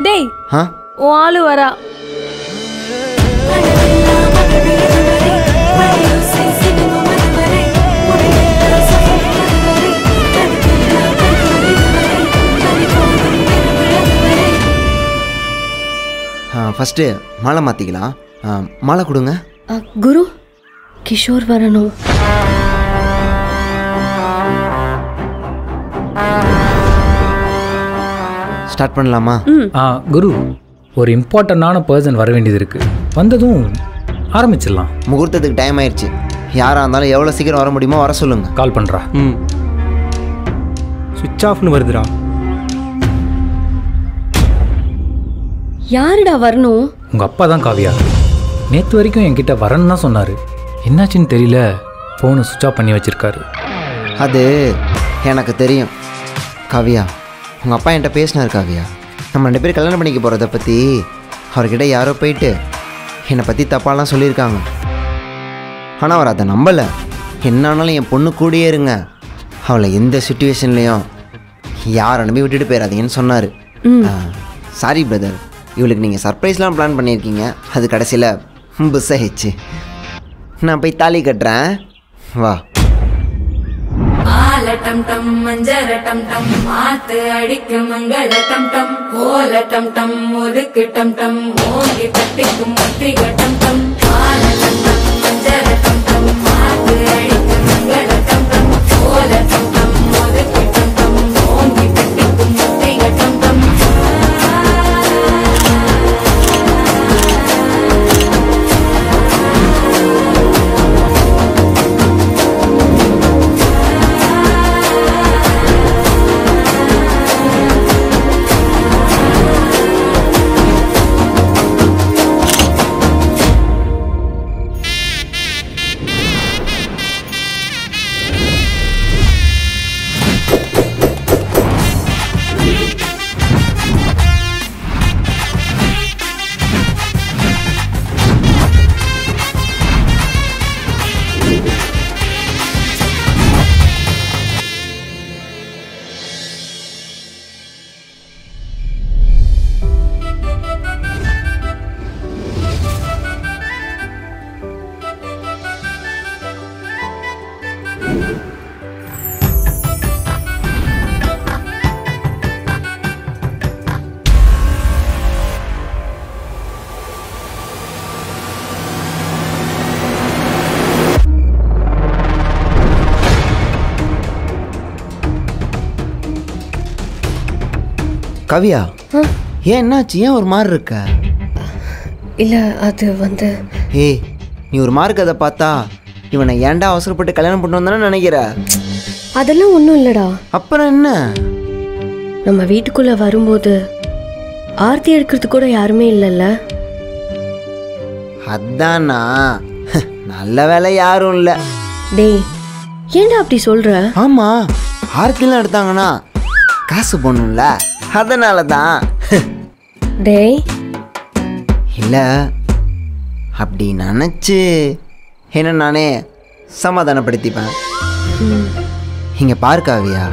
டேய் ஓ ஆளு வரா. ஃபஸ்ட்டு மாலை மாற்றிக்கலாம். மாலை கொடுங்க. குரு கிஷோர் வரணும். ஸ்டார்ட் பண்ணலாமா? குரு, ஒரு இம்பார்ட்டண்டான பர்சன் வர வேண்டியது இருக்குது. வந்ததும் ஆரம்பிச்சிடலாம். முகூர்த்தத்துக்கு டைம் ஆயிடுச்சு. யாராக இருந்தாலும் எவ்வளோ சீக்கிரம் வர முடியுமோ வர சொல்லுங்க. கால் பண்ணுறா. சுவிட்ச் ஆஃப்னு வருதுடா. யாருடா வரணும்? உங்கள் அப்பா தான் காவியா. நேற்று வரைக்கும் என்கிட்ட வரேன்னு தான் சொன்னார். என்னாச்சுன்னு தெரியல, ஃபோனை சுவிட்ச் ஆஃப் பண்ணி வச்சுருக்காரு. அது எனக்கு தெரியும் காவியா. உங்கள் அப்பா என்கிட்ட பேசினார் காவியா. நம்ம 2 பேர் கல்யாணம் பண்ணிக்க போகிறத பற்றி அவர்கிட்ட யாரோ போயிட்டு என்னை பற்றி தப்பாலாம் சொல்லியிருக்காங்க. ஆனால் அவர் அதை நம்பலை. என்ன ஆனாலும் என் பொண்ணு கூடயே இருங்க, அவளை எந்த சுச்சுவேஷன்லேயும் யாரை நம்பி விட்டுட்டு போயிடாதீங்கன்னு சொன்னார். சாரி பிரதர், இவளுக்கு நீங்கள் சர்ப்ரைஸ்லாம் பிளான் பண்ணியிருக்கீங்க, அது கடைசியில் புஸ் ஆயிடுச்சு. நான் போய் தாலி கட்டுறேன், வா. ஆலட்டம் டம் மஞ்சரட்டம் டம் மாத்து அடிக்க மங்களட்டம் டம் கோலட்டம் டம் முதுக்கு டம் டம் மோங்கி தட்டிக்கும் முத்திகட்டம் டம் ஆலட்டம் டம் மஞ்சரட்டம் டம் மாத்து அடிக்க மங்களட்டம் டம் கோலட்டம் டம் முதுக்கு டம் டம் மோங்கி தட்டிக்கும் முத்திகட்டம் டம். கவியா, ஏன் என்னாச்சு? ஏன் ஒரு மாதிரி இருக்க? இல்லை, அது வந்து ஏய், நீ ஒரு மாதிரி இருக்கதை பார்த்தா இவனை ஏன்டா அவசரப்பட்டு கல்யாணம் பண்ணு வந்தானே நினைக்கிற? அதெல்லாம் ஒன்றும் இல்லைடா. அப்புறம் என்ன? நம்ம வீட்டுக்குள்ளே வரும்போது ஆர்த்தி எடுக்கிறதுக்கு கூட யாருமே இல்லைல்ல. அதானா? நல்ல வேலை யாரும் இல்லை. டேய், ஏன்டா அப்படி சொல்கிற? ஆமாம், ஆர்த்திலாம் எடுத்தாங்கன்னா காசு போடணும்ல, அதனால தான். டேய், இல்லை அப்படி நினச்சி என்ன நானே சமாதானப்படுத்திப்பேன். இங்கே பாரு காவியா,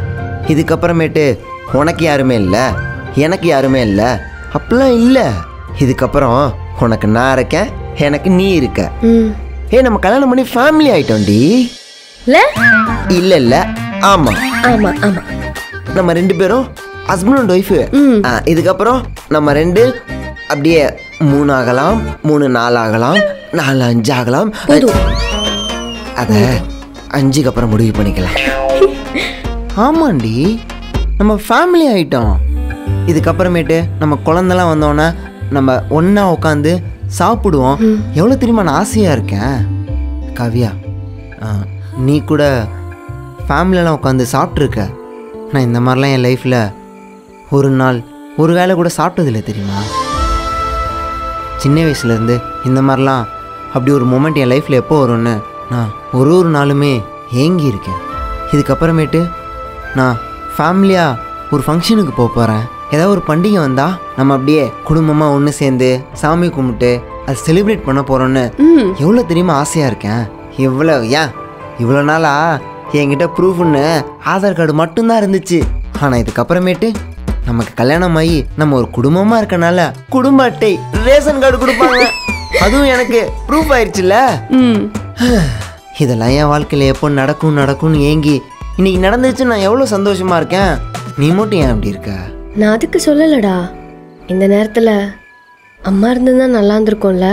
இதுக்கப்புறமேட்டு உனக்கு யாருமே இல்லை, எனக்கு யாருமே இல்லை, அப்படிலாம் இல்லை. இதுக்கப்புறம் உனக்கு நான் இருக்கேன், எனக்கு நீ இருக்க. நம்ம கல்யாணம் பண்ணி ஃபேமிலி ஆயிட்டோம்டி. இல்லை இல்லை, ஆமாம் ஆமாம் ஆமாம், நம்ம 2 பேரும் ஹஸ்பண்ட் அண்ட் ஒய்ஃபு. இதுக்கப்புறம் நம்ம 2 அப்படியே 3 ஆகலாம், 3 4 ஆகலாம், 4 5 ஆகலாம். அதை 5க்கு அப்புறம் முடிவு பண்ணிக்கலாம். ஆமாண்டி, நம்ம ஃபேமிலி ஆகிட்டோம். இதுக்கப்புறமேட்டு நம்ம குழந்தெல்லாம் வந்தோன்னே நம்ம ஒன்றா உட்காந்து சாப்பிடுவோம். எவ்வளோ தெரியுமா நான் ஆசையாக இருக்கேன். காவியா, நீ கூட ஃபேமிலியெல்லாம் உட்காந்து சாப்பிட்ருக்க. நான் இந்த மாதிரிலாம் என் லைஃப்பில் ஒரு நாள் ஒரு வேளை கூட சாப்பிட்டதில்லை தெரியுமா. சின்ன வயசுலேருந்து இந்த மாதிரிலாம் அப்படி ஒரு மொமெண்ட் என் லைஃப்பில் எப்போ வரும்னு நான் ஒரு நாளுமே ஏங்கி இருக்கேன். இதுக்கப்புறமேட்டு நான் ஃபேமிலியாக ஒரு ஃபங்க்ஷனுக்கு போகிறேன். ஏதாவது ஒரு பண்டிகை வந்தால் நம்ம அப்படியே குடும்பமாக ஒன்று சேர்ந்து சாமி கும்பிட்டு அதை செலிப்ரேட் பண்ண போகிறோன்னு எவ்வளோ தெரியுமா ஆசையாக இருக்கேன். இவ்வளோ நாளாக என்கிட்ட ப்ரூஃப்னு ஆதார் கார்டு மட்டும்தான் இருந்துச்சு. ஆனால் இதுக்கப்புறமேட்டு நமக்கு கல்யாணம் ஆகி நம்ம ஒரு குடும்பமா இருக்கனால குடும்ப அட்டை ரேஷன் கார்டு கொடுப்பாங்க. அதுவும் எனக்கு ப்ரூஃப் ஆயிடுச்சுல்ல. இதெல்லாம் என் வாழ்க்கையில எப்போ நடக்கும்னு ஏங்கி இன்னைக்கு நடந்துச்சு. நான் எவ்வளோ சந்தோஷமா இருக்கேன். நீ மட்டும் ஏன் அப்படி இருக்க? நான் அதுக்கு சொல்லலடா. இந்த நேரத்துல அம்மா இருந்திருந்தா நல்லா இருந்திருக்கும்ல.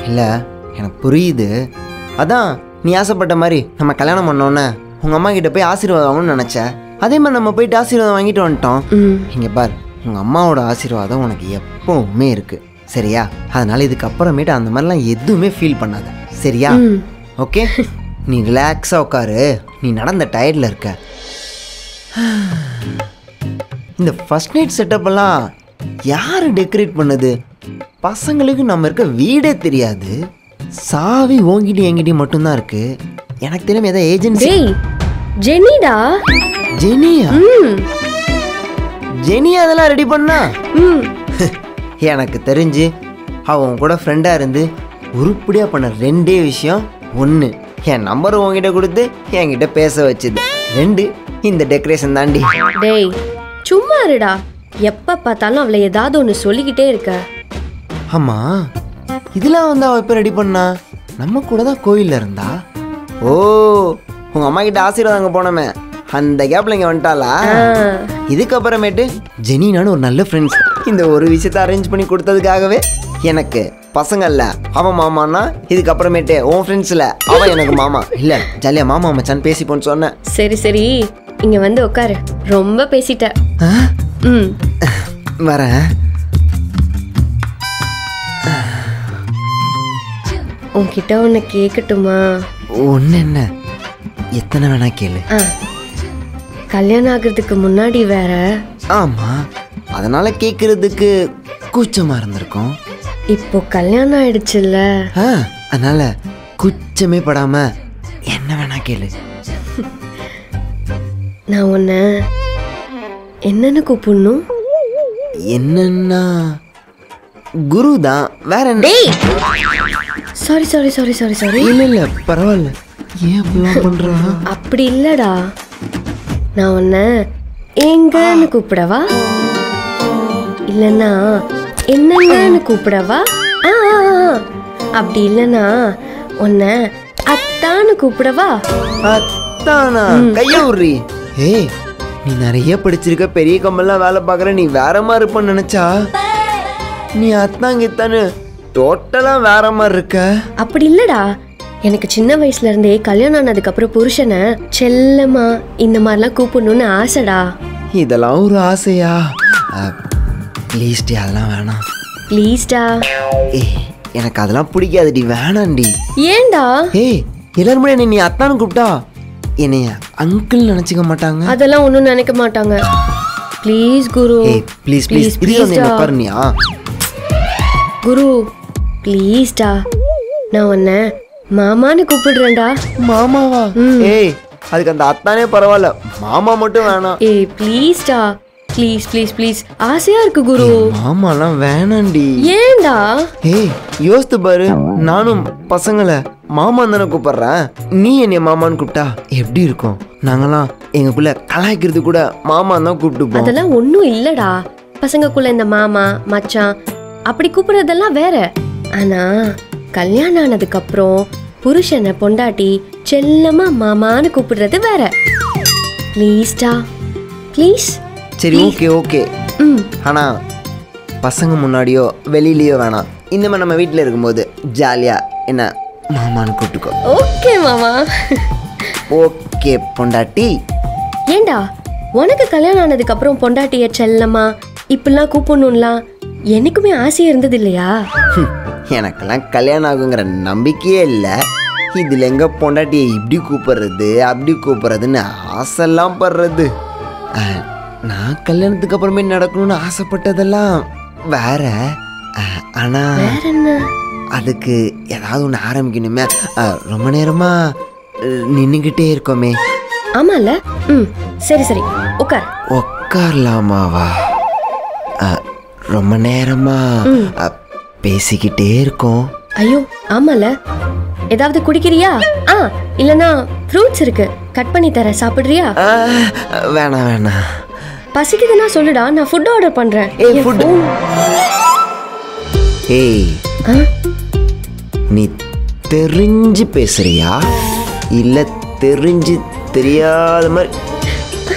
இல்லை, எனக்கு புரியுது. அதான் நீ ஆசைப்பட்ட மாதிரி நம்ம கல்யாணம் பண்ணோன்னே உங்கள் அம்மா கிட்ட போய் ஆசீர்வாதம் வாங்கணும்னு நினச்சேன். அதே மாதிரி நம்ம போயிட்டு ஆசீர்வாதம் வாங்கிட்டு வந்துட்டோம். இங்கே பார், உங்கள் அம்மாவோட ஆசீர்வாதம் உனக்கு எப்பவுமே இருக்கு, சரியா? அதனால இதுக்கப்புறமேட்டு அந்த மாதிரிலாம் எதுவுமே ஃபீல் பண்ணாத, சரியா? ஓகே, நீ ரிலாக்ஸாக உட்காரு. நீ நடந்த டயர்டில் இருக்க. இந்த ஃபர்ஸ்ட் நைட் செட்டப் எல்லாம் யார் டெக்கரேட் பண்ணது? பசங்களுக்கு நம்ம இருக்க வீடே தெரியாது. சாவி ஓங்கிட்டு எங்கிட்ட மட்டும்தான் இருக்கு. எனக்கு தெரியும் ஏதாவது ஏஜென்சி. ஜெனிடா. ஜெனியா? ஜெனியா அதெல்லாம் ரெடி பண்ணா? எனக்கு தெரிஞ்சு அவன் கூட ஃப்ரெண்டாக இருந்து உருப்படியாக பண்ண ரெண்டே விஷயம். ஒன்று, என் நம்பர் உங்ககிட்ட கொடுத்து என்கிட்ட பேச வச்சுது. 2, இந்த டெக்கரேஷன் தாண்டி. டேய் சும்மா இருடா. எப்ப பார்த்தாலும் அவளை ஏதாவது ஒன்று சொல்லிக்கிட்டே இருக்க. ஆமா, இதெல்லாம் வந்து அவள் எப்போ ரெடி பண்ணா? நம்ம கூட தான் கோயிலில் இருந்தா. ஓ, உங்கள் அம்மா கிட்ட ஆசீர்வாதம் அங்கே போனோமே, அந்த கேப்பில் இங்கே வந்துட்டாளா? இதுக்கப்புறமேட்டு ஜெனினான்னு ஒரு நல்ல ஃப்ரெண்ட்ஸ் இந்த ஒரு விஷயத்தை அரேஞ்ச் பண்ணி கொடுத்ததுக்காகவே எனக்கு பசங்க இல்லை, அவன் மாமான்னா இதுக்கப்புறமேட்டு உன் ஃப்ரெண்ட்ஸில் அவன் எனக்கு மாமா இல்லை. ஜாலியாக மாமா மச்சான் பேசிப்போன்னு சொன்னேன். சரி சரி, இங்க வந்து உட்காரு. ரொம்ப பேசிட்ட. வரேன். உன்கிட்ட ஒன்று கேட்கட்டுமா? ஒன்று என்ன, எத்தனை வேணா கேளு. கல்யாணம் ஆகிறதுக்கு முன்னாடி வேற. ஆமா, அதனால கேட்கறதுக்கு கூச்சமா இருந்திருக்கும். இப்போ கல்யாணம் ஆயிடுச்சுல்ல, அதனால கூச்சமே படாம என்ன வேணா கேளு. நான் உன்னை என்னன்னு கூப்பிடணும்? என்னன்னா குரு தான், வேற என்ன? Sorry sorry sorry sorry sorry. இல்ல பரவாயில்ல, ஏன் அப்படிலாம் பண்றா? அப்படி இல்லடா, நான் உன்னை எங்கன்னு கூப்பிடவா, இல்லைன்னா என்னங்கன்னு கூப்பிடவா? அப்படி இல்லைன்னா உன்னை அத்தான்னு கூப்பிடவா? அத்தானா? கைய உர்றி. ஏய், நீ நிறைய படிச்சிருக்க, பெரிய கம்பெல்லாம் வேலை பார்க்குற, நீ வேற மாதிரி இருப்பன்னு நினைச்சா நீ அத்தாங்கித்தானு டோட்டலா வேற மாதிரி இருக்க. அப்படி இல்லடா, எனக்கு சின்ன வயசுல இருந்தே கல்யாணம் ஆனதுக்கு அப்புறம் புருஷனை செல்லமா இந்த மாதிரிலாம் கூப்பிடணும்னு ஆசைடா. இதெல்லாம் ஒரு ஆசையா? ப்ளீஸ்டி, அதெல்லாம் வேணாம். ப்ளீஸ்டா. ஏய், எனக்கு அதெல்லாம் பிடிக்காதுடி, வேணாண்டி. ஏண்டா? ஏய், எல்லாரும் என்னை நீ அத்தான்னு கூப்பிட்டா என்னைய அங்கிள் நினைச்சுக்க மாட்டாங்க? அதெல்லாம் ஒன்றும் நினைக்க மாட்டாங்க. ப்ளீஸ் குரு. ஏய் ப்ளீஸ் ப்ளீஸ், இது உட்காருனியா? குரு ப்ளீஸ்டா, நான் உன்னை மாமான்னு கூப்பிடுறேன்டா. மாமாவா? ஏய், அதுக்கு அந்த அத்தானே பரவாயில்ல, மாமா மட்டும் வேணாம். ஏய் ப்ளீஸ்டா, ப்ளீஸ் ப்ளீஸ் ப்ளீஸ், ஆசையா இருக்கு குரு. மாமாலாம் வேணாண்டி. ஏண்டா? ஏய், யோசித்து பாரு, நானும் பசங்களை மாமா தானே கூப்பிடுறேன், நீ என்னைய மாமான்னு கூப்பிட்டா எப்படி இருக்கும்? நாங்கெல்லாம் எங்களுக்குள்ள கலாய்க்கிறது கூட மாமா தான் கூப்பிட்டு. அதெல்லாம் ஒன்றும் இல்லடா, பசங்கக்குள்ள இந்த மாமா மச்சான் அப்படி கூப்பிடுறதெல்லாம் வேற. ஆனா கல்யாணம் ஆனதுக்கு அப்புறம் புருஷனை பொண்டாட்டி செல்லமா மாமான்னு கூப்பிடுறது வேற. ப்ளீஸ்டா, ப்ளீஸ். சரி, ஓகே ஓகே. ஆனா பசங்க முன்னாடியோ வெளியிலயோ வேணாம். இந்த மாதிரி நம்ம வீட்டில் இருக்கும்போது ஜாலியா என்ன மாமான்னு கூப்பிட்டுக்கோ. ஓகே மாமா. ஓகே பொண்டாட்டி. ஏண்டா, உனக்கு கல்யாணம் ஆனதுக்கு அப்புறம் பொண்டாட்டிய செல்லமா இப்படிலாம் கூப்பிடணும்லாம் எனக்குமே ஆசையா இருந்தது இல்லையா? எனக்கெல்லாம் கல்யாணம் ஆகுங்கிற நம்பிக்கையே இல்லை. இதுல எங்க பொண்டாட்டியை இப்படி கூப்பிடுறது அப்படி கூப்பிடுறதுன்னு ஆசைலாம் படுறது. நான் கல்யாணத்துக்கு அப்புறமே நடக்கணும்னு ஆசைப்பட்டதெல்லாம் வேற. ஆனா அதுக்கு ஏதாவது ஒன்று ஆரம்பிக்கணுமே. ரொம்ப நேரமா நின்னுகிட்டே இருக்கோமே. ஆமால. சரி சரி, உட்கார். உட்காரலாமாவா? ரொம்ப நேரமா பேசிக்கிட்டே இருக்கோம். ஐயோ ஆமால, ஏதாவது குடிக்கிறியா? இல்லனா ஃப்ரூட்ஸ் இருக்கு, கட் பண்ணி தர, சாப்பிடுறியா? வேணாம் வேணாம். பசிக்குதுன்னா சொல்லுடா, நான் ஃபுட் ஆர்டர் பண்றேன். ஏய், என் food. phone- ஏய், ஆ? நீ தெரிஞ்சு பேசுறியா இல்ல தெரிஞ்சு தெரியாத மாதிரி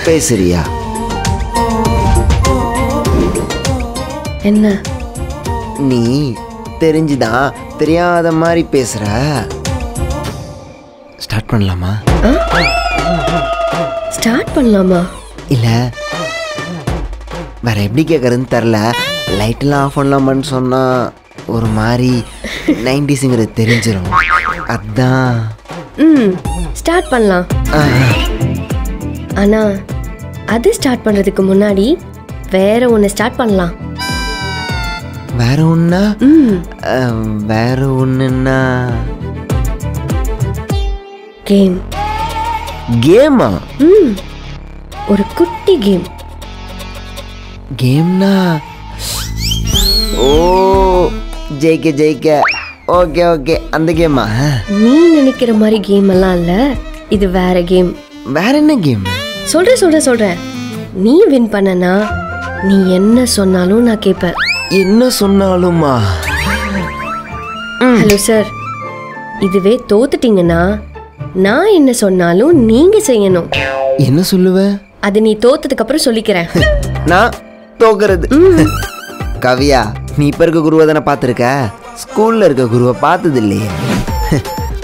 பேசுறியா? என்ன? நீ தெரிஞ்சுதான் தெரியாத மாதிரி பேசுற. ஸ்டார்ட் பண்ணலாமா? ஸ்டார்ட் பண்ணலாமா? இல்ல வேற எப்படி கேட்கறதுன்னு தெரில. லைட்லாம் ஆஃப் பண்ணலாமான்னு சொன்னா ஒரு மாதிரி 90s தெரிஞ்சிடும். அதான் ஸ்டார்ட் பண்ணலாம். ஆனா அது ஸ்டார்ட் பண்றதுக்கு முன்னாடி வேற ஒன்னு ஸ்டார்ட் பண்ணலாம். வேற ஒண்ணா? வேற ஒண்ணுன்னா கேம். கேமா? ஒரு குட்டி கேம். கேம்னா ஓ ஜெயிக்க ஜெயிக்க. ஓகே ஓகே, அந்த கேமா? நீ நினைக்கிற மாதிரி கேம் எல்லாம் இல்ல, இது வேற கேம். வேற என்ன கேம்? சொல்றேன். நீ வின் பண்ணனா நீ என்ன சொன்னாலும் நான் கேட்பேன். என்ன சொன்னாலுமா? ஹலோ சார், இதுவே தோத்துட்டீங்கன்னா நான் என்ன சொன்னாலும் நீங்க செய்யணும். என்ன சொல்லுவ? அது நீ தோத்ததுக்கு அப்புறம் சொல்லிக்கிறேன். நான் தோக்குறது? கவியா, நீ இப்ப இருக்க குருவை தானே பார்த்துருக்க, ஸ்கூல்ல இருக்க குருவை பார்த்தது இல்லையே.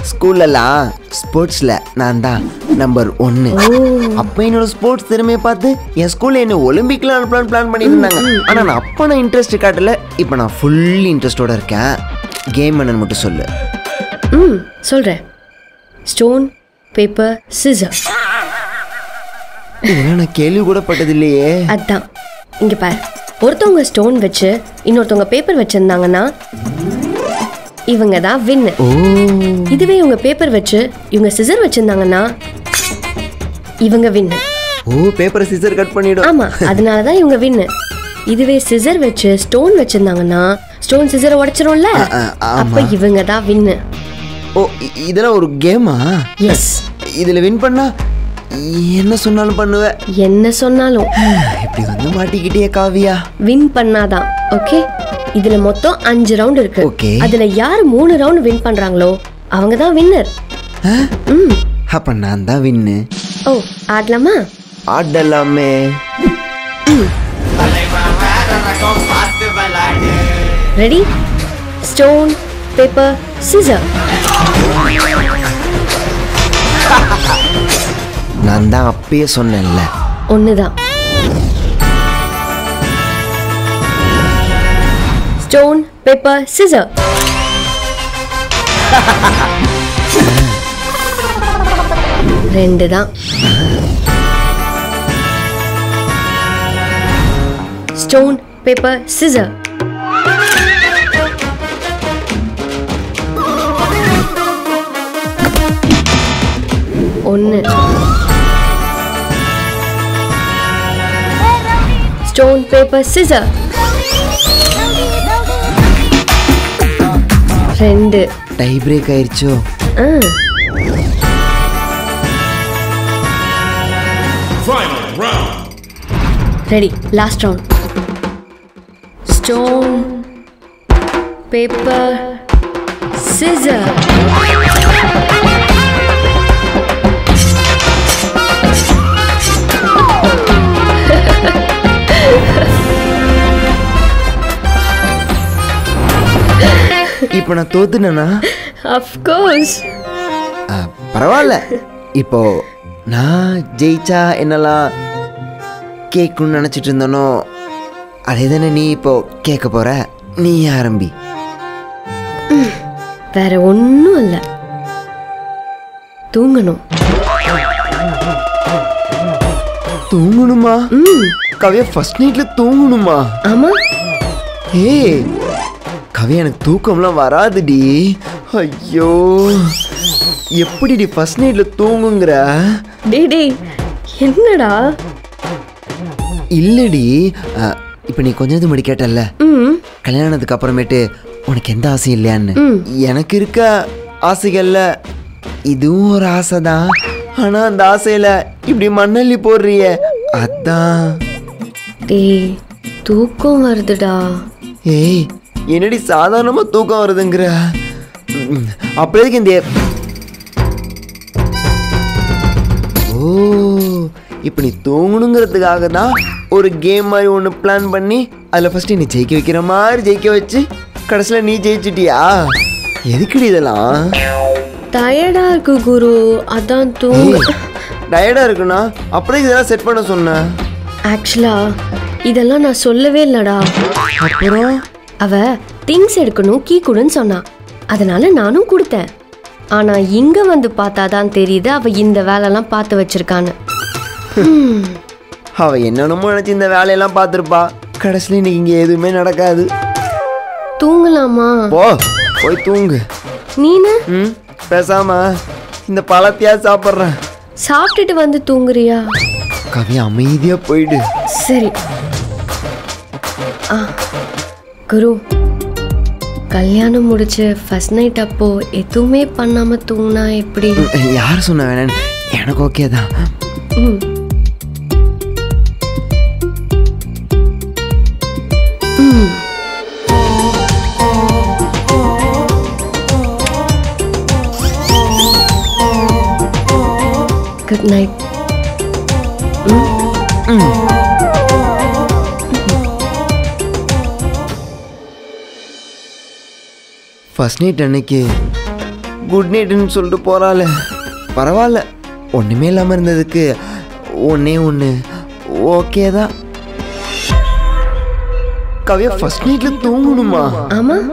ஸ்கூல்லலாம் ஸ்போர்ட்ஸ்ல நான் தான் நம்பர் 1. அப்ப என்னோட ஸ்போர்ட்ஸ் திறமையை பார்த்து என் ஸ்கூல்ல என்ன ஒலிம்பிக்ல அனுப்பலான்னு பிளான் பண்ணியிருந்தாங்க. ஆனா நான் அப்ப நான் இன்ட்ரெஸ்ட் காட்டல. இப்போ நான் ஃபுல் இன்ட்ரெஸ்டோட இருக்கேன். கேம் என்னன்னு மட்டும் சொல்லு. சொல்றேன். Stone paper scissor. இதெல்லாம் நான் கேள்வி கூட பட்டது இல்லையே. அதான் இங்க பாரு. ஒருத்தவங்க ஸ்டோன் வச்சு இன்னொருத்தவங்க பேப்பர் வச்சிருந்தாங்கன்னா இவங்க தான் வின். இதுவே இவங்க பேப்பர் வச்சு இவங்க சிசர் வச்சிருந்தாங்கன்னா இவங்க வின். பேப்பர் சிசர் கட் பண்ணிடும். ஆமா, அதனாலதான் இவங்க வின். இதுவே சிசர் வச்சு ஸ்டோன் வச்சிருந்தாங்கன்னா ஸ்டோன் சிசரை உடைச்சிரும்ல, அப்ப இவங்க தான் வின். இதெல்லாம் ஒரு கேமா? எஸ். இதுல வின் பண்ணா என்ன சொன்னாலும் பண்ணுவ? என்ன சொன்னாலும். இப்படி வந்து மாட்டிக்கிட்டே காவியா. வின் பண்ணாதான். ஓகே, இதுல மொத்தம் 5 ரவுண்ட் இருக்கு. அதுல யார் 3 ரவுண்ட் வின் பண்றாங்களோ அவங்க தான் வின்னர். அப்ப நான் தான் வின்னு. ஓ, ஆடலாமா? ஆடலாமே. ரெடி? Stone paper scissor. நான் தான் அப்பயே சொன்னேன்ல, ஒண்ணுதான். Stone paper scissor. ரெண்டு தான். Stone paper scissor. ஒன்னு. Stone paper scissor. 2. Tie break ஆயிருச்சோ? Ready? Last round. Stone paper scissor. இப்போ நான் தோத்துனேனா? Of course. பரவாயில்ல. இப்போ நான் ஜெயிச்சா என்னெல்லாம் கேட்கணும்னு நினச்சிட்டு இருந்தனோ அதே தானே நீ இப்போ கேட்க போற. நீ ஆரம்பி. வேற ஒன்றும் இல்லை, தூங்கணும். தூங்கணுமா? கவியா ஃபர்ஸ்ட் நைட்ல தூங்கணுமா? ஆமா. ஏய் கவியா, எனக்கு தூக்கம்லாம் வராதுடி. ஐயோ, எப்படிடி ஃபர்ஸ்ட் நைட்ல தூங்குங்கிற? டேய் என்னடா? இல்லடி, இப்போ நீ கொஞ்ச நேரத்துக்கு முன்னாடி கேட்டல்ல கல்யாணத்துக்கு அப்புறமேட்டு உனக்கு எந்த ஆசையும் இல்லையான்னு. எனக்கு இருக்க ஆசைகள்ல இதுவும் ஒரு ஆசை தான். ஆனா அந்த ஆசையில இப்படி மண்ணள்ளி போடுறிய, அதான். டேய் தூக்கம் வருதுடா. ஏய் என்னடி சாதாரணமாக தூக்கம் வருதுங்கிற? அப்படியே இந்த ஓ இப்போ நீ தூங்கணுங்கிறதுக்காக தான் ஒரு கேம் மாதிரி ஒன்று பிளான் பண்ணி அதில் ஃபஸ்ட்டு நீ ஜெயிக்க வைக்கிற மாதிரி ஜெயிக்க வச்சு கடைசியில் நீ ஜெயிச்சிட்டியா? எதுக்குடி இதெல்லாம்? டயர்டா இருக்கு குரு, அதான் தூங்க. டயர்டாக இருக்குண்ணா அப்படியே இதெல்லாம் செட் பண்ண சொன்னேன். ஆக்சுவலா இதெல்லாம் நான் சொல்லவே இல்லடா. அப்புறம் அவ திங்ஸ் எடுக்கணும் கீ கொடுன்னு சொன்னா, அதனால நானும் கொடுத்தேன். ஆனா இங்க வந்து பார்த்தாதான் தெரியுது அவ இந்த வேலைலாம் பார்த்து வச்சிருக்கான்னு. அவ என்னென்னமோ நினச்சி இந்த வேலையெல்லாம் பார்த்துருப்பா. கடைசியில் இன்னைக்கு இங்கே எதுவுமே நடக்காது. தூங்கலாமா? போய் தூங்கு. நீனு? பேசாம இந்த பழத்தையா சாப்பிட்றேன். சாப்பிட்டுட்டு வந்து தூங்குறியா? கவி அமைதியா போயிடு. சரி. குரு, கல்யாணம் முடிச்சு ஃபர்ஸ்ட் நைட் அப்போ எதுவுமே பண்ணாம தூங்கினா எப்படி? யார் சொன்ன வேணான்னு? எனக்கு ஓகே தான். Good night. ஃபர்ஸ்ட் நைட் அன்னைக்கு குட் நைட்டுன்னு சொல்லிட்டு போகிறாள். பரவாயில்ல, ஒன்றுமே இல்லாமல் இருந்ததுக்கு ஒன்றே ஒன்று ஓகே தான். கவியா ஃபர்ஸ்ட் நைட்டில் தூங்கணுமா? ஆமாம்.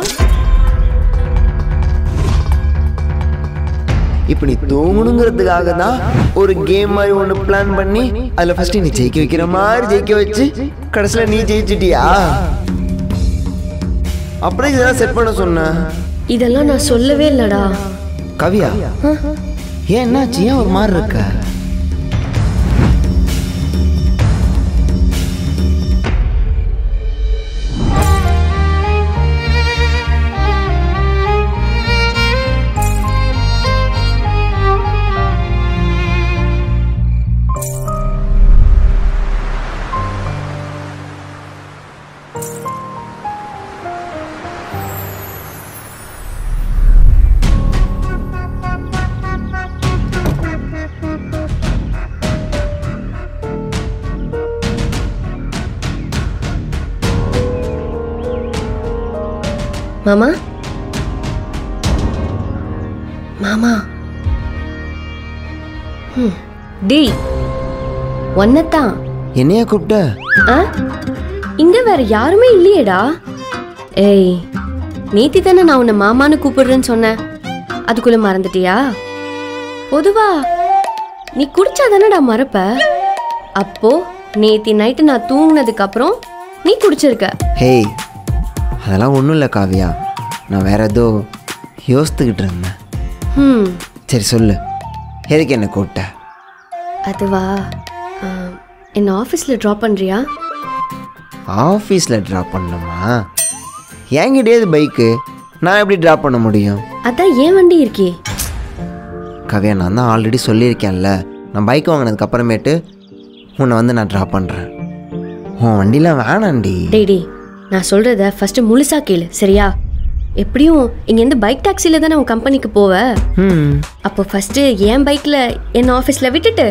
இப்போ நீ தூங்கணுங்கிறதுக்காக தான் ஒரு கேம் மாதிரி ஒன்று பிளான் பண்ணி அதில் ஃபஸ்ட்டு நீ ஜெயிக்க வைக்கிற மாதிரி ஜெயிக்க வச்சு கடைசியில் நீ ஜெயிச்சிட்டியா? அப்படியே இதெல்லாம் செட் பண்ண சொன்ன. இதெல்லாம் நான் சொல்லவே இல்லடா. கவியா ஏன் என்னாச்சு? ஏன் ஒரு மாதிரி இருக்க? மாமா, மாமா. டேய் ஒன்னதான். என்னையா கூப்பிட்ட? இங்க வேற யாருமே இல்லையேடா. ஏய், நேத்தி தானே நான் உன்னை மாமான்னு கூப்பிடுறேன்னு சொன்னேன். அதுக்குள்ள மறந்துட்டியா? பொதுவா நீ குடிச்சா தானடா மறப்ப. அப்போ நேத்தி நைட்டு நான் தூங்கினதுக்கு அப்புறம் நீ குடிச்சிருக்க. ஹேய், அதெல்லாம் ஒன்றும் இல்லை காவியா, நான் வேற ஏதோ யோசித்துக்கிட்டு இருந்தேன். சரி சொல்லு, எதுக்கு என்ன கூப்பிட்ட? அதுவா, என்ன ஆஃபீஸில் ட்ராப் பண்ணுறியா? ஆஃபீஸில் ட்ராப் பண்ணணுமா? என்கிட்டே பைக்கு, நான் எப்படி ட்ராப் பண்ண முடியும்? அதான் ஏன் வண்டி இருக்கே. கவியா, நான் தான் ஆல்ரெடி சொல்லியிருக்கேன்ல, நான் பைக் வாங்கினதுக்கு அப்புறமேட்டு உன்னை வந்து நான் ட்ராப் பண்ணுறேன். உன் வண்டிலாம் வேணாண்டி. டேடி, நான் சொல்கிறத ஃபஸ்ட்டு முழுசாக கேளு சரியா? எப்படியும் இங்கேருந்து பைக் டாக்ஸியில் தானே உன் கம்பெனிக்கு போவ. அப்போ ஃபஸ்ட்டு என் பைக்கில் என் ஆஃபீஸில் விட்டுட்டு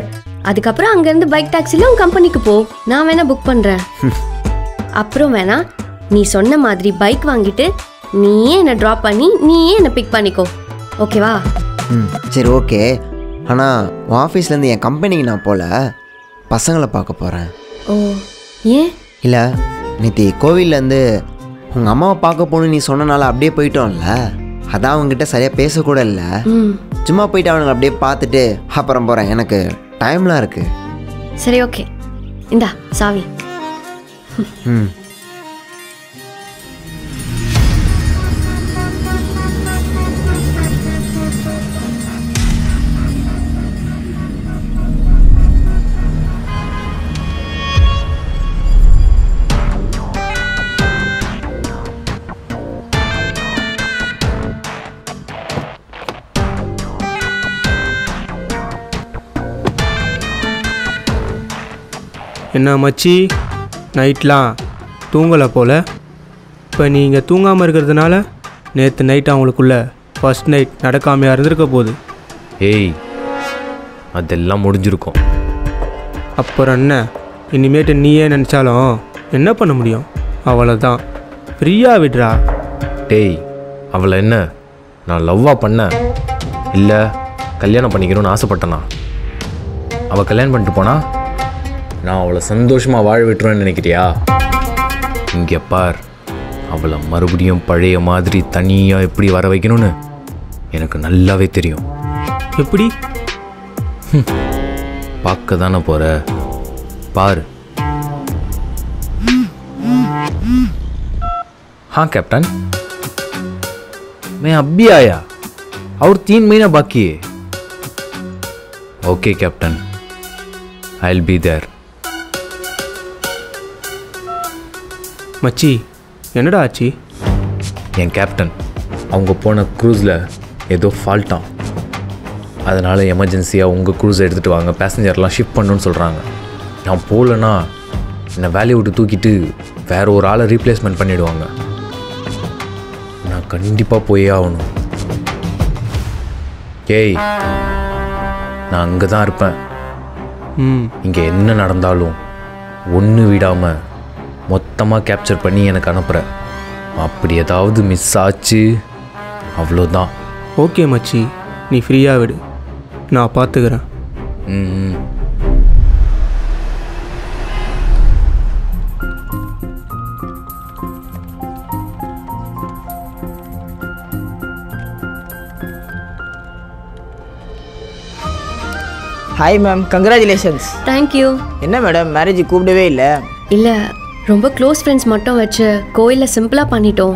அதுக்கப்புறம் அங்கேருந்து பைக் டாக்ஸியில் உன் கம்பெனிக்கு போ. நான் வேணா புக் பண்ணுறேன். அப்புறம் வேணா நீ சொன்ன மாதிரி பைக் வாங்கிட்டு நீயே என்னை ட்ராப் பண்ணி நீயே என்னை பிக் பண்ணிக்கோ. ஓகேவா? சரி ஓகே. ஆனால் உன் ஆஃபீஸ்லேருந்து என் கம்பெனிக்கு நான் போகல, பசங்களை பார்க்க போகிறேன். ஓ, ஏன்? இல்லை, நேற்று கோவில்லேருந்து உங்கள் அம்மாவை பார்க்க போகணுன்னு நீ சொன்னனால அப்படியே போயிட்டோம்ல, அதான் அவங்ககிட்ட சரியாக பேசக்கூட இல்லை. சும்மா போயிட்டு அவனுங்களை அப்படியே பார்த்துட்டு அப்புறம் போகிறேன். எனக்கு டைம்லாம் இருக்குது. சரி ஓகே, இந்தா சாவி. என்ன மச்சி, நைட்லாம் தூங்கலை போல். இப்போ நீங்கள் தூங்காமல் இருக்கிறதுனால நேற்று நைட் அவங்களுக்குள்ள ஃபர்ஸ்ட் நைட் நடக்காமையாக இருந்திருக்க போகுது. ஏய், அதெல்லாம் முடிஞ்சிருக்கும். அப்புறம் என்ன, இனிமேட்டு நீயே நினச்சாலும் என்ன பண்ண முடியும்? அவ்வளோதான், ஃப்ரீயாக விடுறா. டேய், அவளை என்ன நான் லவ்வாக பண்ணேன் இல்லை கல்யாணம் பண்ணிக்கணும்னு ஆசைப்பட்டேனா? அவள் கல்யாணம் பண்ணிட்டு போனா நான் அவளை சந்தோஷமாக வாழ விட்டுருவேன்னு நினைக்கிறியா? இங்கே பார், அவளை மறுபடியும் பழைய மாதிரி தனியாக எப்படி வர வைக்கணும்னு எனக்கு நல்லாவே தெரியும். எப்படி? பார்க்க தானே போகிற, பாரு. हाँ कैप्टन, मैं अब भी आया और 3 महीना बाकी है. Okay captain, I'll be there. மச்சி, என்னடா ஆச்சு? என் கேப்டன் அவங்க போன க்ரூஸில் ஏதோ ஃபால்ட்டாம். அதனால் எமர்ஜென்சியாக உங்கள் க்ரூஸை எடுத்துகிட்டு வாங்க, பேசஞ்சர்லாம் ஷிஃப்ட் பண்ணணுன்னு சொல்கிறாங்க. நான் போகலன்னா என்னை வேலையை விட்டு தூக்கிட்டு வேறு ஒரு ஆளை ரீப்ளேஸ்மெண்ட் பண்ணிவிடுவாங்க. நான் கண்டிப்பாக போயே ஆகணும். ஏய், நான் அங்கே தான் இருப்பேன். இங்கே என்ன நடந்தாலும் ஒன்று விடாமல் மொத்தமாக கேப்சர் பண்ணி எனக்கு அனுப்புகிறேன். அப்படி ஏதாவது மிஸ் ஆச்சு அவ்வளோதான். ஓகே மச்சி, நீ ஃப்ரீயாக விடு, நான் பார்த்துக்கிறேன். ம். Hi ma'am, congratulations. தேங்க்யூ. என்ன மேடம் மேரேஜ் கூப்பிடவே இல்லை? இல்லை, ரொம்ப க்ளோஸ் ஃப்ரெண்ட்ஸ் மட்டும் வச்சு கோயிலில் சிம்பிளாக பண்ணிட்டோம்,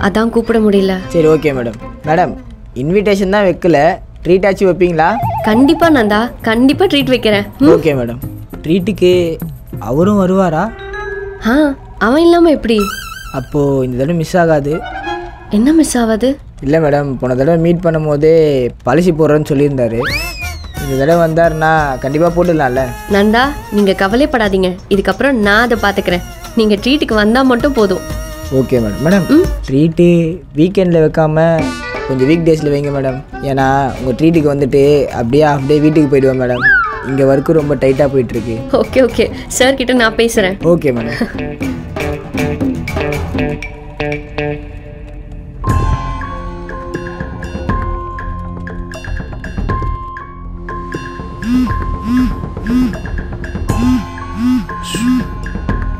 அதான் கூப்பிட முடியல. சரி ஓகே மேடம். மேடம், இன்விடேஷன் தான் வைக்கல, ட்ரீட் ஆச்சு வைப்பீங்களா? கண்டிப்பாக நந்தா, கண்டிப்பாக ட்ரீட் வைக்கிறேன். Okay madam. ட்ரீட்டுக்கு அவரும் வருவாரா? ஆ, அவன் இல்லாமல் எப்படி? அப்போது இந்த தடவை மிஸ் ஆகாது. என்ன மிஸ் ஆகாது? இல்லை மேடம், போன தடவை மீட் பண்ணும் போதே பாலிசி போடுறேன்னு சொல்லியிருந்தாரு. இந்த தடவை வந்தாருன்னா கண்டிப்பாக போட்டுடலாம்ல? நந்தா, நீங்கள் கவலைப்படாதீங்க, இதுக்கப்புறம் நான் அதை பார்த்துக்கிறேன். நீங்கள் ட்ரீட்டுக்கு வந்தால் மட்டும் போதும். Okay madam. மேடம், ட்ரீட்டு வீக்கெண்டில் வைக்காம கொஞ்சம் வீக் டேஸில் வைங்க மேடம். ஏன்னா உங்கள் ட்ரீட்டுக்கு வந்துட்டு அப்படியே வீட்டுக்கு போயிடுவேன் மேடம். இங்கே ஒர்க்கு ரொம்ப டைட்டாக போயிட்டுருக்கு. ஓகே ஓகே, சார் கிட்ட நான் பேசுகிறேன். Okay madam.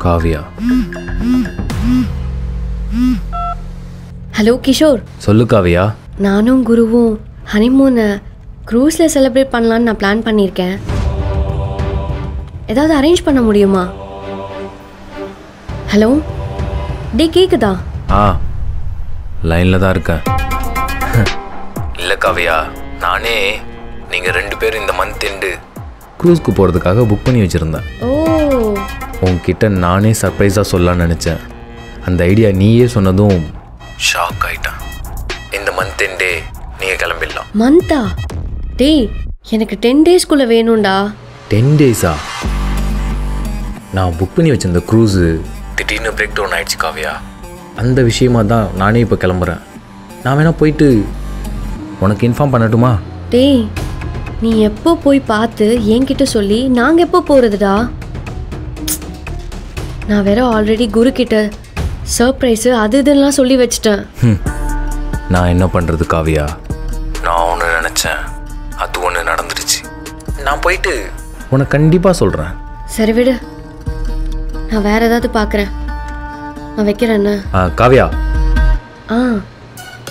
Kavya. Hello Kishore. சொல்லு காவியா. நானும் குருவும் ஹனிமூனை க்ரூஸில் செலிப்ரேட் பண்ணலான்னு நான் பிளான் பண்ணியிருக்கேன். ஏதாவது அரேஞ்ச் பண்ண முடியுமா? ஹலோ, டே கேக்குதா? லைனில் தான் இருக்கேன். இல்லை காவியா, நானே நீங்கள் 2 பேரும் இந்த மந்த் எண்டு க்ரூஸ்க்கு போகிறதுக்காக புக் பண்ணி வச்சுருந்தேன். ஓ, உங்ககிட்ட நானே சர்ப்ரைஸாக சொல்லலான்னு நினச்சேன். அந்த ஐடியா நீயே சொன்னதும் ஷாக் ஆகிட்டேன். இந்த மந்த் எண்டே நீங்கள் கிளம்பிடலாம். மந்தா? டேய், எனக்கு 10 டேஸ்க்குள்ளே வேணும்டா. 10 டேஸா? நான் புக் பண்ணி வச்சிருந்த க்ரூஸு திடீர்னு பிரேக் டவுன் ஆகிடுச்சு காவியா. அந்த விஷயமா தான் நானே இப்போ கிளம்புறேன். நான் வேணா போயிட்டு உனக்கு இன்ஃபார்ம் பண்ணட்டுமா? டேய், நீ எப்போ போய் பார்த்து என்கிட்ட சொல்லி நாங்கள் எப்போ போகிறதுடா? நான் வேற ஆல்ரெடி குரு கிட்ட சர்ப்ரைஸு அது இதெல்லாம் சொல்லி வச்சிட்டேன். நான் என்ன பண்ணுறது காவியா? நான் ஒன்று நினச்சேன், அது ஒன்று நடந்துருச்சு. நான் போயிட்டு உனக்கு கண்டிப்பாக சொல்கிறேன். சரி விடு, நான் வேற ஏதாவது பார்க்குறேன். நான் வைக்கிறேன். காவியா, ஆ,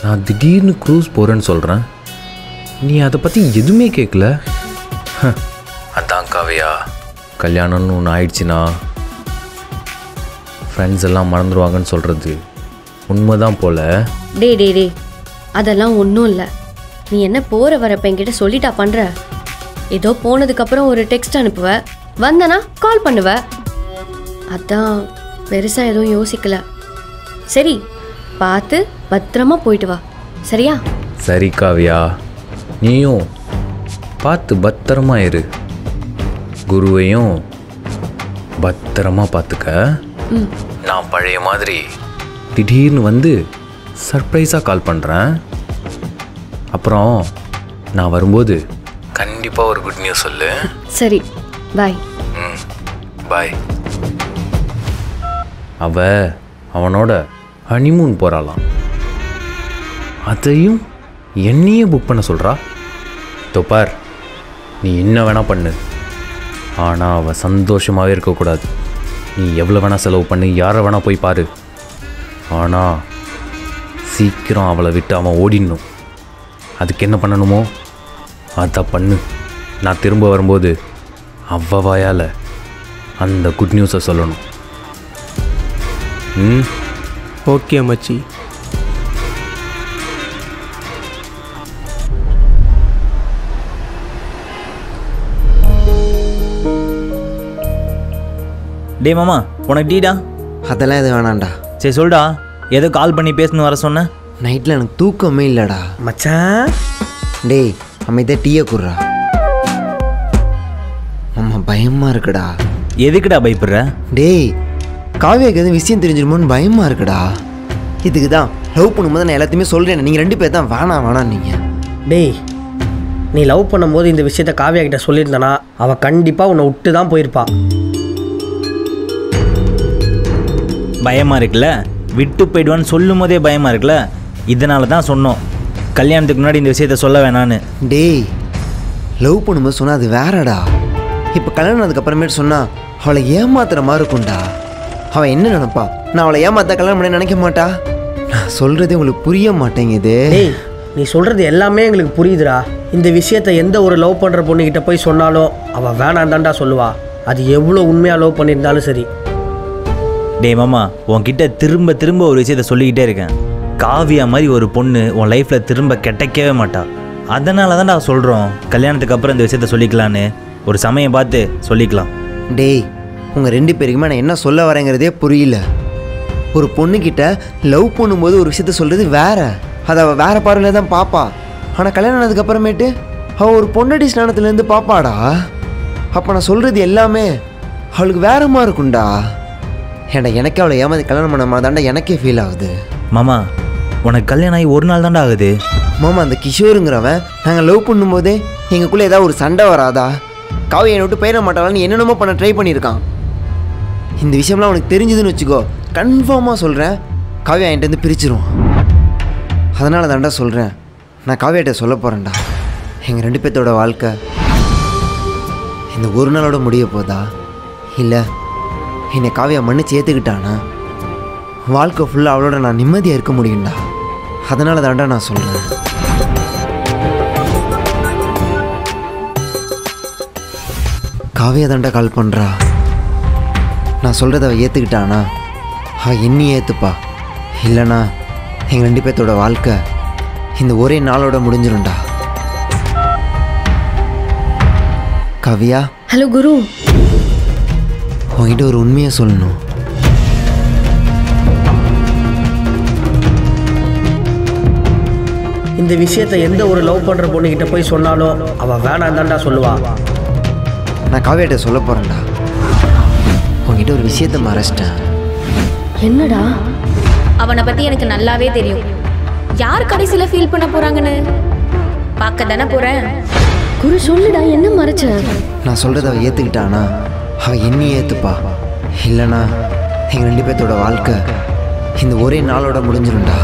நான் திடீர்னு க்ரூஸ் போகிறேன்னு சொல்கிறேன், நீ அதை பற்றி எதுவுமே கேட்கல. அதான் காவியா, கல்யாணம்னு ஒன்று ஆயிடுச்சுன்னா ஃப்ரெண்ட்ஸ் எல்லாம் மறந்துடுவாங்கன்னு சொல்கிறது உண்மைதான் போல. டே டே டே, அதெல்லாம் ஒன்றும் இல்லை. நீ என்ன போகிற வரப்ப என்கிட்ட சொல்லிட்டா பண்ணுற? ஏதோ போனதுக்கப்புறம் ஒரு டெக்ஸ்ட் அனுப்புவ, வந்தனா கால் பண்ணுவ. அதான் பெருசாக எதுவும் யோசிக்கல. சரி, பார்த்து பத்திரமா போயிட்டு வா, சரியா? சரி காவியா, நீயும் பார்த்து பத்திரமா இரு. குருவையும் பத்திரமா பார்த்துக்க. நான் பழைய மாதிரி திடீர்னு வந்து சர்ப்ரைஸாக கால் பண்ணுறேன். அப்புறம் நான் வரும்போது கண்டிப்பாக ஒரு குட் நியூஸ் சொல்லு. சரி, பாய். பாய். அவனோட ஹனிமூன் போகிறாளாம். அதையும் என்னையே புக் பண்ண சொல்கிறா. தோப்பார், நீ என்ன வேணால் பண்ணு, ஆனால் அவள் சந்தோஷமாகவே இருக்கக்கூடாது. நீ எவ்வளோ வேணால் செலவு பண்ணு, யாரை வேணால் போய் பாரு, ஆனால் சீக்கிரம் அவளை விட்டு அவன் ஓடிடணும். அதுக்கு என்ன பண்ணணுமோ அதான் பண்ணு. நான் திரும்ப வரும்போது அவ வாயால் அந்த குட் நியூஸை சொல்லணும். ஓகே மச்சி. டே மாமா, உனக்கு டீடா? அதெல்லாம் எது வேணாண்டா. சரி சொல்டா, ஏதோ கால் பண்ணி பேசணும் வர சொன்ன. நைட்டில் எனக்கு தூக்கமே இல்லைடா மச்சான். டேய் அமைதியாக டீயை குடுறா. அம்மா பயமாக இருக்குடா. எதுக்குடா பயப்படுற? டேய் காவியாக்கு எதுவும் விஷயம் தெரிஞ்சிருமோன்னு பயமாக இருக்குடா. இதுக்கு தான் லவ் பண்ணும்போது நான் எல்லாத்தையுமே சொல்கிறேன். நீங்கள் 2 பேர் தான் வேணாம் நீங்கள். டேய், நீ லவ் பண்ணும்போது இந்த விஷயத்த காவியா கிட்ட சொல்லியிருந்தானா அவள் கண்டிப்பாக உன்னை விட்டு தான் போயிருப்பா. பயமாக இருக்குல்ல, விட்டு போயிடுவான்னு சொல்லும் போதே பயமாக இருக்குல்ல. இதனால தான் சொன்னோம் கல்யாணத்துக்கு முன்னாடி இந்த விஷயத்த சொல்ல வேணான்னு. டேய் லவ் பண்ணும்போது சொன்னால் அது வேறடா. இப்போ கல்யாணம் அதுக்கப்புறமேட்டு சொன்னால் அவளை ஏமாத்துற மாதிரி இருக்கும்டா. அவள் என்ன நினைப்பா? நான் அவளை ஏமாத்த கல்யாணம் பண்ண நினைக்க மாட்டா. நான் சொல்கிறது உங்களுக்கு புரிய மாட்டேங்குது. டேய், நீ சொல்கிறது எல்லாமே எங்களுக்கு புரியுதுடா. இந்த விஷயத்த எந்த ஒரு லவ் பண்ணுற பொண்ணுக்கிட்ட போய் சொன்னாலும் அவள் வேணாம் தான்டா சொல்லுவா. அது எவ்வளோ உண்மையாக லவ் பண்ணியிருந்தாலும் சரி. டே மாமா, உன்கிட்ட திரும்ப திரும்ப ஒரு விஷயத்த சொல்லிக்கிட்டே இருக்கேன். காவியா மாதிரி ஒரு பொண்ணு உன் லைஃப்பில் திரும்ப கிடைக்கவே மாட்டா. அதனால தான்டா சொல்கிறோம் கல்யாணத்துக்கு அப்புறம் இந்த விஷயத்த சொல்லிக்கலான்னு. ஒரு சமயம் பார்த்து சொல்லிக்கலாம். டேய் உங்கள் 2 பேருக்குமே நான் என்ன சொல்ல வரேங்கிறதே புரியல. ஒரு பொண்ணுக்கிட்ட லவ் பண்ணும்போது ஒரு விஷயத்த சொல்கிறது வேற. அதை அவள் வேறு பார்வையில் தான் பார்ப்பா. ஆனால் கல்யாணம் ஆனதுக்கப்புறமேட்டு அவள் ஒரு பொண்ணடி ஸ்நானத்துலேருந்து பார்ப்பாடா. அப்போ நான் சொல்கிறது எல்லாமே அவளுக்கு வேறமா இருக்கும்டா. ஏன்டா எனக்கு அவளை ஏமாதி கல்யாணம் பண்ண மாதிரி தாண்டா எனக்கே ஃபீல் ஆகுது. மாமா, உனக்கு கல்யாணம் ஆகி ஒரு நாள் தாண்டா ஆகுது. மாமா அந்த கிஷோருங்கிறவன் நாங்கள் லவ் பண்ணும்போதே எங்களுக்குள்ளே ஏதாவது ஒரு சண்டை வராதா? காவியை என்னை விட்டு போயிட மாட்டாளான்னு என்னென்னமோ பண்ண ட்ரை பண்ணியிருக்கான். இந்த விஷயம்லாம் உனக்கு தெரிஞ்சதுன்னு வச்சுக்கோ, கன்ஃபார்மாக சொல்கிறேன் காவியா என்கிட்டருந்து பிரிச்சிரும். அதனால தாண்டா சொல்கிறேன், நான் காவியாட்ட சொல்ல போகிறேன்டா. எங்கள் 2 பேர்த்தோட வாழ்க்கை இந்த ஒரு நாளோட முடிய போதா, இல்லை என்னை காவியா மன்னிச்சு ஏற்றுக்கிட்டானா வாழ்க்கை ஃபுல்லாக அவளோட நான் நிம்மதியாக இருக்க முடியும்டா. அதனால தாண்டா நான் சொல்கிறேன். காவியா தாண்டா கால் பண்ணுறா. நான் சொல்கிறத அவள் ஏற்றுக்கிட்டானா அவள் என்னையும் ஏற்றுப்பா. இல்லைனா எங்கள் 2 பேர்த்தோட வாழ்க்கை இந்த ஒரே நாளோட முடிஞ்சிரும்டா. காவியா. ஹலோ குரு. உங்ககிட்ட ஒரு உண்மையை சொல்லணும். இந்த விஷயத்த எந்த ஒரு லவ் பண்ணுற பொண்ணுக்கிட்ட போய் சொன்னாலும் அவள் வேணாம் தான்டா சொல்லுவா. நான் காவியாட்ட சொல்ல போகிறேன்டா. உங்ககிட்ட ஒரு விஷயத்த மறைச்சிட்டேன். என்னடா? அவனை பற்றி எனக்கு நல்லாவே தெரியும். யார் கடைசியில் ஃபீல் பண்ண போகிறாங்கன்னு பார்க்க தானே போகிறேன். குரு சொல்லுடா, என்ன மறைச்ச? நான் சொல்கிறத அவள் ஏற்றுக்கிட்டானா அவள் என்னையும் ஏற்றுப்பா. இல்லைனா எங்கள் 2 பேர்த்தோட வாழ்க்கை இந்த ஒரே நாளோட முடிஞ்சிரும்டா.